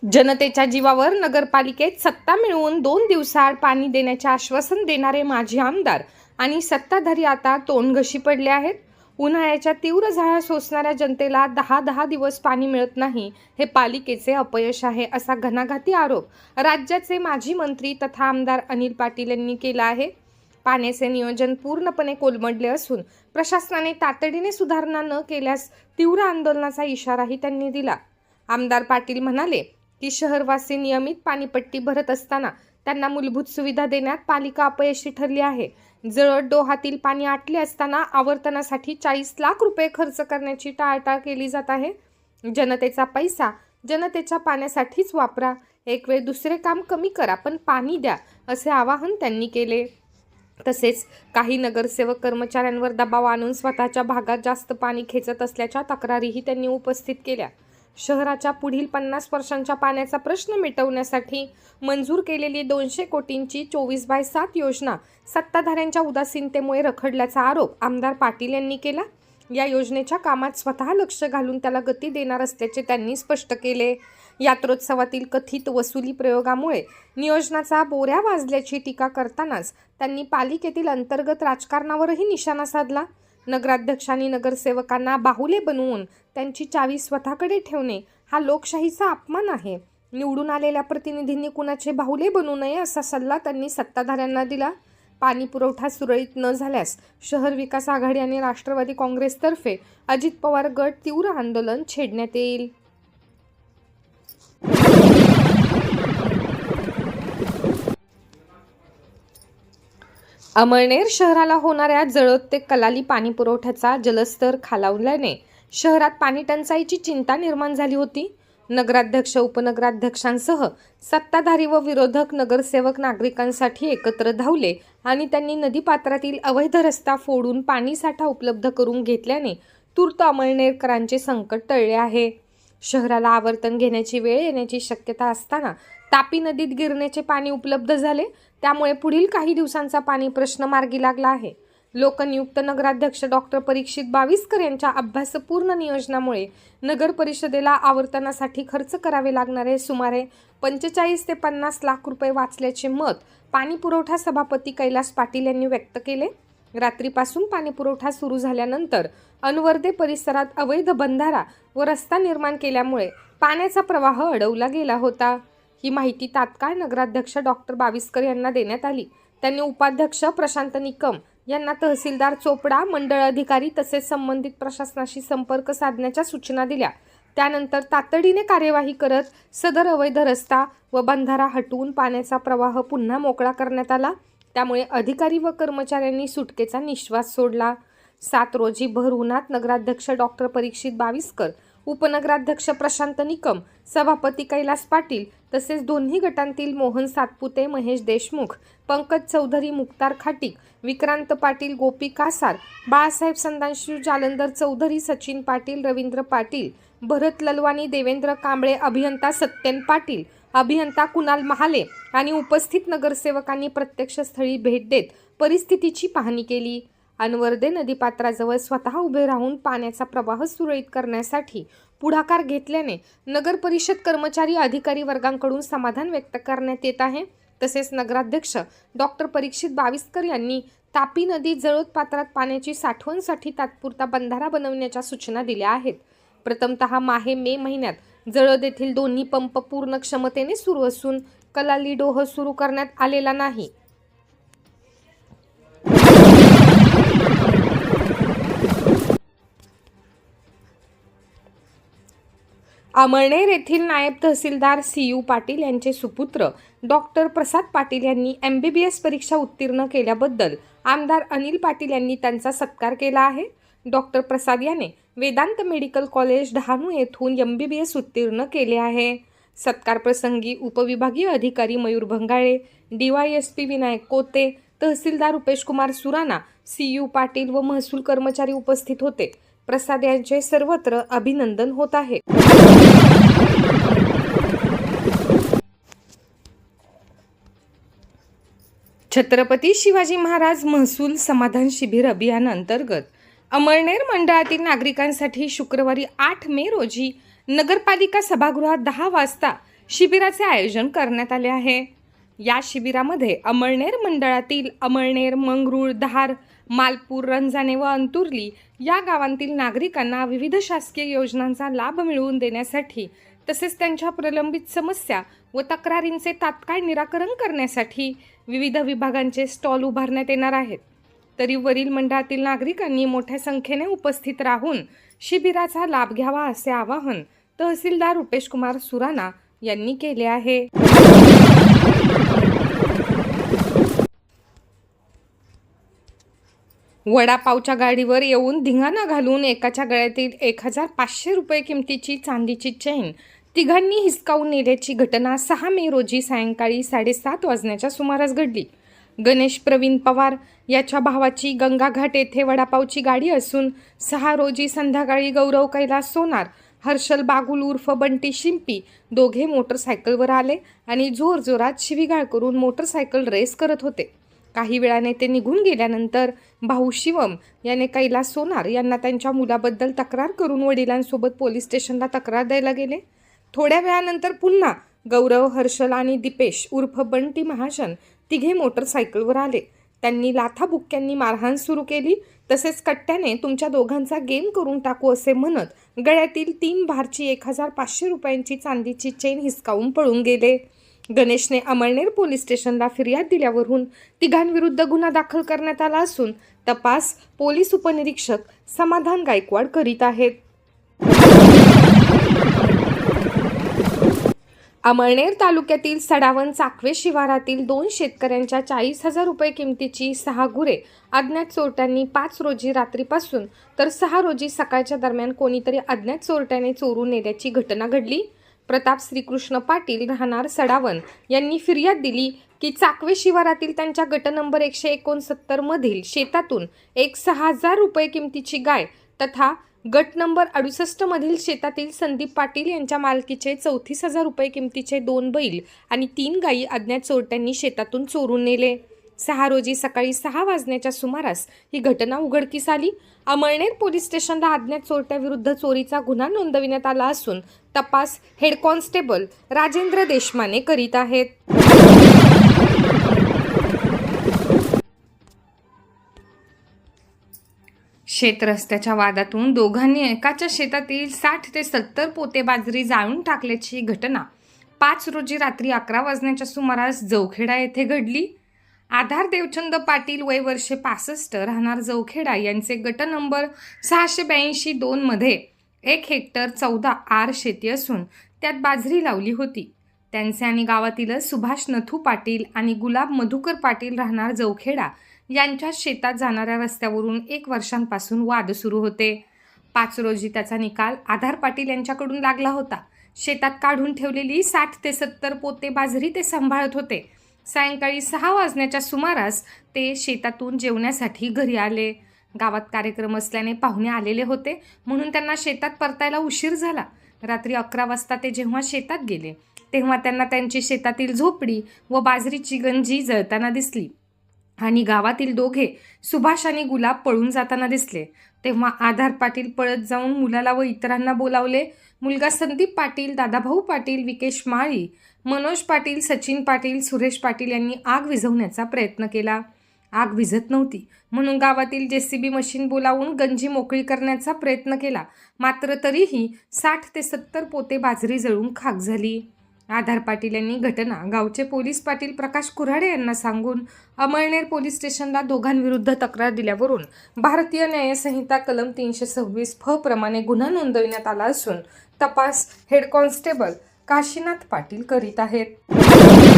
जनतेच्या जीवावर नगरपालिकेत सत्ता मिळवून 2 दिवसाआड पाणी देण्याचे आश्वासन देणारे माजी आमदार आणि सत्ताधारी आता तोंडघशी पडले आहेत. उन्हाळ्याच्या तीव्र झळा सोसणाऱ्या जनतेला 10-10 दिवस पाणी मिळत नाही, हे पालिकेचे अपयश आहे, असा घणाघाती आरोप राज्याचे माजी मंत्री तथा आमदार अनिल पाटील यांनी केला आहे. पाण्याचे नियोजन पूर्णपणे कोलमडले असून प्रशासनाने तातडीने सुधारणा न केल्यास तीव्र आंदोलनाचा इशाराही त्यांनी दिला. आमदार पाटील म्हणाले की शहरवासी नियमित पाणीपट्टी भरत असताना त्यांना मूलभूत सुविधा देण्यात पालिका अपयशी ठरली आहे. जळद डोहातील पाणी आटले असताना आवर्तनासाठी 40 लाख रुपये खर्च करण्याची टाळाटाळ केली जात आहे. जनतेचा पैसा जनतेच्या पाण्यासाठीच वापरा, एक वेळ दुसरे काम कमी करा, पण पाणी द्या, असे आवाहन त्यांनी केले. तसेच काही नगरसेवक कर्मचाऱ्यांवर दबाव आणून स्वतःच्या भागात जास्त पाणी खेचत असल्याच्या तक्रारीही त्यांनी उपस्थित केल्या. शहराच्या पुढील 50 वर्षांच्या पाण्याचा प्रश्न मिटवण्यासाठी मंजूर केलेली 200 कोटींची 24/7 योजना सत्ताधाऱ्यांच्या उदासीनतेमुळे रखडल्याचा आरोप आमदार पाटील यांनी केला. या योजनेच्या कामात स्वतः लक्ष घालून त्याला गती देणार असल्याचे त्यांनी स्पष्ट केले. यात्रोत्सवातील कथित वसुली प्रयोगामुळे नियोजनाचा बोऱ्या वाजल्याची टीका करतानाच त्यांनी पालिकेतील अंतर्गत राजकारणावरही निशाणा साधला. नगराध्यक्षांनी नगरसेवकांना बाहुले बनवून त्यांची चावी स्वतःकडे ठेवणे हा लोकशाहीचा अपमान आहे. निवडून आलेल्या प्रतिनिधींनी कुणाचे बाहुले बनू नये असा सल्ला त्यांनी सत्ताधाऱ्यांना दिला. पाणी पुरवठा सुरळीत न झाल्यास शहर विकास आघाडी आणि राष्ट्रवादी काँग्रेसतर्फे अजित पवार गट तीव्र आंदोलन छेडण्यात येईल. अमळनेर शहराला होणाऱ्या जळोद ते कलाली पाणी पुरवठ्याचा जलस्तर खालावल्याने शहरात पाणी टंचाईची चिंता निर्माण झाली होती. नगराध्यक्ष, उपनगराध्यक्षांसह सत्ताधारी व विरोधक नगरसेवक नागरिकांसाठी एकत्र धावले आणि त्यांनी नदीपात्रातील अवैध रस्ता फोडून पाणीसाठा उपलब्ध करून घेतल्याने तूर्त अमळनेरकरांचे संकट टळले आहे. शहराला आवर्तन घेण्याची वेळ येण्याची शक्यता असताना तापी नदीत गिरणेचे पाणी उपलब्ध झाले, त्यामुळे पुढील काही दिवसांचा पाणी प्रश्न मार्गी लागला आहे. लोकनियुक्त नगराध्यक्ष डॉक्टर परीक्षित बाविस्कर यांच्या अभ्यासपूर्ण नियोजनामुळे नगर परिषदेला आवर्तनासाठी खर्च करावे लागणारे सुमारे 45 ते 50 लाख रुपये वाचल्याचे मत पाणी पुरवठा सभापती कैलास पाटील यांनी व्यक्त केले. रात्रीपासून पाणी पुरवठा सुरू झाल्यानंतर अनवर्दे परिसरात अवैध बंधारा व रस्ता निर्माण केल्यामुळे पाण्याचा प्रवाह अडवला गेला होता. ही माहिती तात्काळ नगराध्यक्ष डॉक्टर बाविस्कर यांना देण्यात आली. त्यांनी उपाध्यक्ष प्रशांत निकम यांना तहसीलदार चोपडा, मंडळ अधिकारी तसेच संबंधित प्रशासनाशी संपर्क साधण्याच्या सूचना दिल्या. त्यानंतर तातडीने कार्यवाही करत सदर अवैध रस्ता व बंधारा हटवून पाण्याचा प्रवाह पुन्हा मोकळा करण्यात आला. त्यामुळे अधिकारी व कर्मचाऱ्यांनी सुटकेचा निश्वास सोडला. 7 रोजी भर उन्हात नगराध्यक्ष डॉक्टर परीक्षित बाविस्कर, उपनगराध्यक्ष प्रशांत निकम, सभापती कैलास पाटील तसेच दोन्ही गटांतील मोहन सातपुते, महेश देशमुख, पंकज चौधरी, मुक्तार खाटीक, विक्रांत पाटील, गोपी कासार, बाळासाहेब संदांशू जालंधर चौधरी, सचिन पाटील, रवींद्र पाटील, भरत ललवानी, देवेंद्र कांबळे, अभियंता सत्यन पाटील, अभियंता कुणाल महाले आणि उपस्थित नगरसेवकांनी प्रत्यक्ष स्थळी भेट देत परिस्थितीची पाहणी केली. अनवर्दे नदीपात्राजवळ स्वतः उभे राहून पाण्याचा प्रवाह सुरळीत करण्यासाठी पुढाकार घेतल्याने नगर परिषद कर्मचारी अधिकारी वर्गांकडून समाधान व्यक्त करण्यात येत आहे. तसेच नगराध्यक्ष डॉक्टर परीक्षित बाविस्कर यांनी तापी नदी जळोद पात्रात पाण्याची साठवणसाठी तात्पुरता बंधारा बनवण्याच्या सूचना दिल्या आहेत. प्रथमतः मे महिन्यात जळोद येथील दोन्ही पंप पूर्ण क्षमतेने सुरू असून कलाली डोह सुरू करण्यात आलेला नाही. अमळनेर येथील नायब तहसीलदार CU पाटील यांचे सुपुत्र डॉक्टर प्रसाद पाटील यांनी MBBS परीक्षा उत्तीर्ण केल्याबद्दल आमदार अनिल पाटील यांनी त्यांचा सत्कार केला आहे. डॉक्टर प्रसाद याने वेदांत मेडिकल कॉलेज डहाणू येथून MBBS उत्तीर्ण केले आहे. सत्कार प्रसंगी उपविभागीय अधिकारी मयूर भंगाळे, DYSP विनायक कोते, तहसीलदार रुपेश कुमार सुराणा, CU पाटील व महसूल कर्मचारी उपस्थित होते. प्रसाद यांचे सर्वत्र अभिनंदन होत आहे. छत्रपती शिवाजी महाराज महसूल समाधान शिबिर अभियान अंतर्गत अमळनेर मंडळातील नागरिकांसाठी शुक्रवारी 8 मे रोजी नगरपालिका सभागृहात 10 वाजता शिबिराचे आयोजन करण्यात आले आहे। या शिबिरामध्ये अमळनेर मंडळातील अमळनेर, मंगरूळ, धार, मालपूर, रंजाने व अंतुर्ली या गावांतील नागरिकांना विविध शासकीय योजनांचा लाभ मिळवून देण्यासाठी तसेच त्यांच्या प्रलंबित समस्या व तक्रारींचे तात्काळ निराकरण करण्यासाठी विविध विभागांचे स्टॉल उभारण्यात येणार आहेत। तरी वरील मंडळातील नागरिकांनी मोठ्या संख्येने उपस्थित राहून शिबिराचा लाभ घ्यावा असे आवाहन तहसीलदार रुपेश कुमार सुराणा यांनी केले आहे। वडापावच्या गाडीवर येऊन धिंगाणा घालून एकाच्या गळ्यातील 1500 रुपये किमतीची चांदीची चेन तिघांनी हिसकावून नेल्याची घटना 6 मे रोजी सायंकाळी 7:30 वाजण्याच्या सुमारास घडली। गणेश प्रवीण पवार याच्या भावाची गंगाघाट येथे वडापावची गाडी असून 6 रोजी संध्याकाळी गौरव कैलास सोनार, हर्षल बागुल उर्फ बंटी शिंपी दोघे मोटरसायकलवर आले आणि जोरजोरात शिवीगाळ करून मोटरसायकल रेस करत होते। काही वेळाने ते निघून गेल्यानंतर भाऊ शिवम याने कैलास सोनार यांना त्यांच्या मुलाबद्दल तक्रार करून वडिलांसोबत पोलीस स्टेशनला तक्रार द्यायला गेले। थोड्या वेळानंतर पुन्हा गौरव, हर्षल आणि दीपेश उर्फ बंटी महाजन तिघे मोटरसायकलवर आले। त्यांनी लाथाबुक्क्यांनी मारहाण सुरू केली। तसेच कट्ट्याने तुमच्या दोघांचा गेम करून टाकू असे म्हणत गळ्यातील 3 भारची 1500 रुपयांची चांदीची चेन हिसकावून पळून गेले। गणेशने अमळनेर पोलीस स्टेशनला फिर्याद दिल्यावरून तिघांविरुद्ध गुन्हा दाखल करण्यात आला असून तपास पोलीस उपनिरीक्षक समाधान गायकवाड करीत आहेत। अमळनेर तालुक्यातील सडावन चाकवे शिवारातील 2 शेतकऱ्यांच्या 40,000 रुपये किमतीची 6 गुरे अज्ञात चोरट्यांनी 5 रोजी रात्रीपासून तर 6 रोजी सकाळच्या दरम्यान कोणीतरी अज्ञात चोरट्याने चोरून नेल्याची घटना घडली। प्रताप श्रीकृष्ण पाटील राहणार सडावन यांनी फिर्याद दिली की चाकवे शिवारातील त्यांच्या गट नंबर 169 मधील शेतातून एक 6,000 रुपये किमतीची गाय तथा गट नंबर 68 मधील शेतातील संदीप पाटील यांच्या मालकीचे 34,000 रुपये किमतीचे 2 बैल आणि 3 गायी अज्ञात चोरट्यांनी शेतातून चोरून नेले। 6 रोजी सकाळी 6 वाजण्याच्या सुमारास ही घटना उघडकीस आली। अमळनेर पोलीस स्टेशनला अज्ञात चोरट्याविरुद्ध चोरीचा गुन्हा नोंदविण्यात आला असून तपास हेड कॉन्स्टेबल राजेंद्र देशमाने करीत आहेत। शेत रस्त्याच्या वादातून दोघांनी एकाच्या शेतातील 60 ते 70 पोते बाजरी जाळून टाकल्याची घटना 5 रोजी रात्री 11 वाजण्याच्या सुमारास जवखेडा येथे घडली। आधार देवचंद पाटील वय वर्षे 65 राहणार जवखेडा यांचे गट नंबर 682-2 मध्ये 1 हेक्टर 14 आर शेती असून त्यात बाजरी लावली होती। त्यांचे आणि गावातीलच सुभाष नथू पाटील आणि गुलाब मधुकर पाटील राहणार जवखेडा यांच्या शेतात जाणाऱ्या रस्त्यावरून 1 वर्षांपासून वाद सुरू होते। 5 रोजी त्याचा निकाल आधार पाटील यांच्याकडून लागला होता। शेतात काढून ठेवलेली 60 ते 70 पोते बाजरी ते सांभाळत होते। सायंकाळी 6 वाजण्याच्या सुमारास ते शेतातून जेवण्यासाठी घरी आले। गावात कार्यक्रम असल्याने पाहुणे आलेले होते म्हणून त्यांना शेतात परतायला उशीर झाला। रात्री 11 वाजता ते जेव्हा शेतात गेले तेव्हा त्यांना त्यांची शेतातील झोपडी व बाजरीची गंजी जळताना दिसली आणि गावातील दोघे सुभाष आणि गुलाब पळून जाताना दिसले। तेव्हा आधार पाटील पळत जाऊन मुलाला व इतरांना बोलावले। मुलगा संदीप पाटील, दादाभाऊ पाटील, विकेश माळी, मनोज पाटील, सचिन पाटील, सुरेश पाटील यांनी आग विझवण्याचा प्रयत्न केला। आग विझत नव्हती म्हणून गावातील JCB मशीन बोलावून गंजी मोकळी करण्याचा प्रयत्न केला, मात्र तरीही 60 ते 70 पोते बाजरी जळून खाक झाली। आधार पाटील यांनी घटना गावचे पोलीस पाटील प्रकाश कुऱ्हाडे यांना सांगून अमळनेर पोलीस स्टेशनला दोघांविरुद्ध तक्रार दिल्यावरून भारतीय न्यायसंहिता कलम 326 फ प्रमाणे गुन्हा नोंदविण्यात आला असून तपास हेड कॉन्स्टेबल काशीनाथ पाटील करीत आहेत।